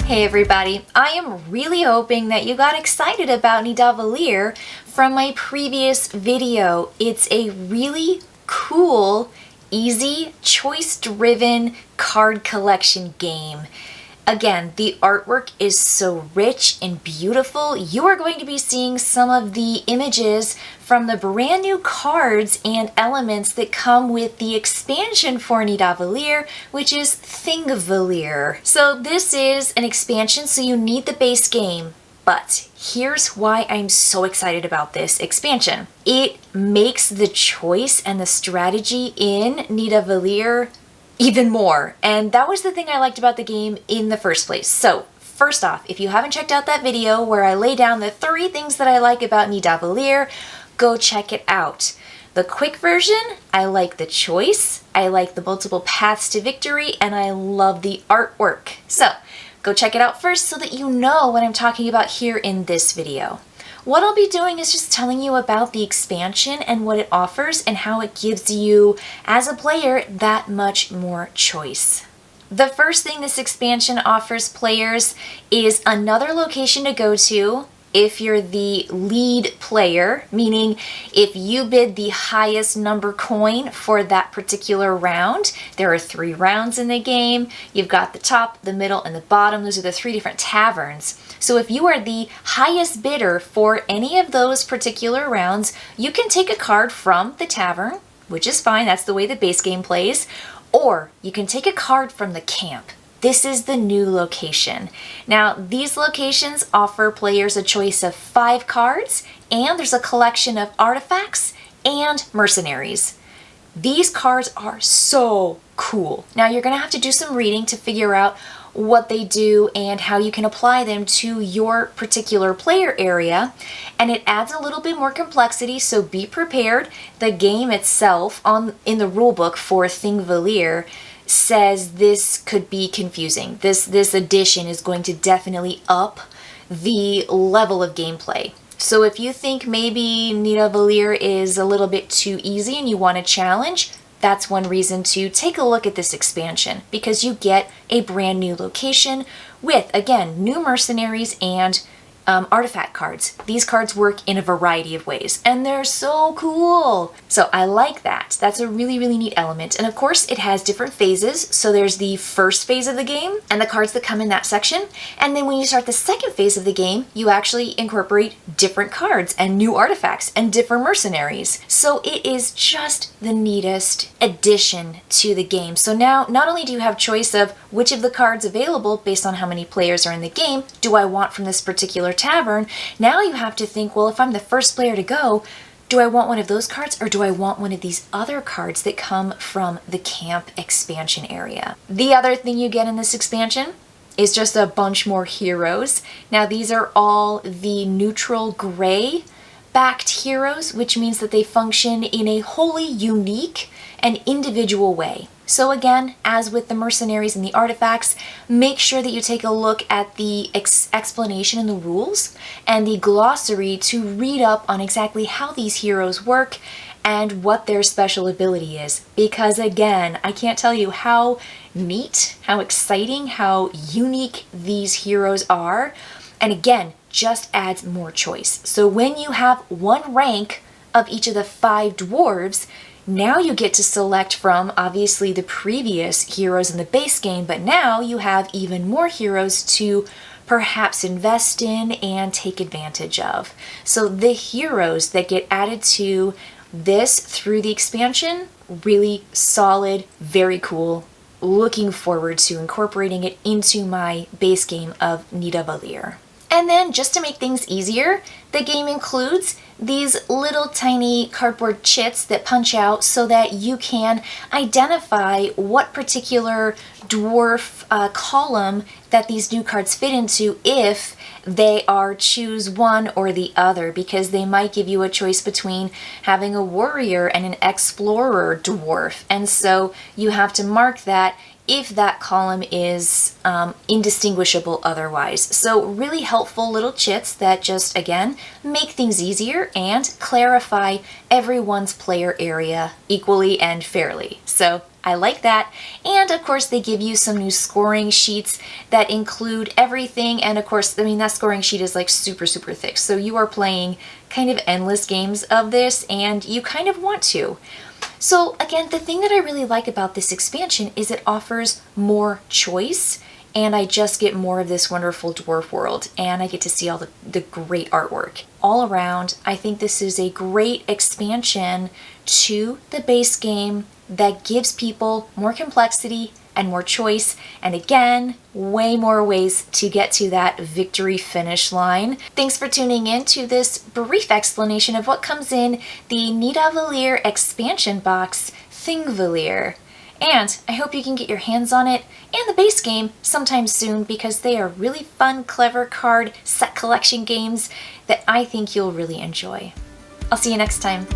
Hey everybody, I am really hoping that you got excited about Nidavellir from my previous video. It's a really cool, easy, choice-driven card collection game. Again, the artwork is so rich and beautiful. You are going to be seeing some of the images from the brand new cards and elements that come with the expansion for Nidavellir, which is Thingvellir. So this is an expansion, so you need the base game. But here's why I'm so excited about this expansion. It makes the choice and the strategy in Nidavellir even more. And that was the thing I liked about the game in the first place. So first off, if you haven't checked out that video where I lay down the 3 things that I like about Nidavellir, go check it out. The quick version, I like the choice, I like the multiple paths to victory, and I love the artwork. So go check it out first so that you know what I'm talking about here in this video. What I'll be doing is just telling you about the expansion and what it offers and how it gives you, as a player, that much more choice. The first thing this expansion offers players is another location to go to if you're the lead player, meaning if you bid the highest number coin for that particular round. There are 3 rounds in the game. You've got the top, the middle, and the bottom. Those are the 3 different taverns. So if you are the highest bidder for any of those particular rounds, you can take a card from the tavern, which is fine, that's the way the base game plays, or you can take a card from the camp. This is the new location. Now, these locations offer players a choice of 5 cards, and there's a collection of artifacts and mercenaries. These cards are so cool. Now, you're gonna have to do some reading to figure out what they do and how you can apply them to your particular player area, and it adds a little bit more complexity, so be prepared. The game itself in the rulebook for Thingvellir says this could be confusing. This edition is going to definitely up the level of gameplay. So if you think maybe Nidavellir is a little bit too easy and you want a challenge, that's one reason to take a look at this expansion, because you get a brand new location with, again, new mercenaries and artifact cards. These cards work in a variety of ways, and they're so cool. So I like that. That's a really, really neat element. And of course, it has different phases. So there's the first phase of the game and the cards that come in that section. And then when you start the second phase of the game, you actually incorporate different cards and new artifacts and different mercenaries. So it is just the neatest addition to the game. So now, not only do you have choice of which of the cards available based on how many players are in the game do I want from this particular tavern, now you have to think, well, if I'm the first player to go, do I want one of those cards or do I want one of these other cards that come from the camp expansion area? The other thing you get in this expansion is just a bunch more heroes. Now these are all the neutral gray backed heroes, which means that they function in a wholly unique and individual way. So again, as with the mercenaries and the artifacts, make sure that you take a look at the explanation in the rules and the glossary to read up on exactly how these heroes work and what their special ability is. Because again, I can't tell you how neat, how exciting, how unique these heroes are. And again, just adds more choice. So when you have 1 rank of each of the 5 dwarves, now you get to select from, obviously, the previous heroes in the base game, but now you have even more heroes to perhaps invest in and take advantage of. So the heroes that get added to this through the expansion, really solid, very cool. Looking forward to incorporating it into my base game of Nidavellir. And then, just to make things easier, the game includes these little tiny cardboard chits that punch out so that you can identify what particular dwarf column that these new cards fit into if they are choose one or the other, because they might give you a choice between having a warrior and an explorer dwarf. And so you have to mark that if that column is indistinguishable otherwise. So really helpful little chits that just, again, make things easier and clarify everyone's player area equally and fairly. So I like that. And of course they give you some new scoring sheets that include everything, and of course, I mean, that scoring sheet is like super thick, so you are playing kind of endless games of this and you kind of want to. So again, the thing that I really like about this expansion is it offers more choice, and I just get more of this wonderful dwarf world, and I get to see all the great artwork. All around, I think this is a great expansion to the base game that gives people more complexity and more choice, and again, way more ways to get to that victory finish line. Thanks for tuning in to this brief explanation of what comes in the Nidavellir expansion box, Thingvellir. And I hope you can get your hands on it and the base game sometime soon, because they are really fun, clever card set collection games that I think you'll really enjoy. I'll see you next time.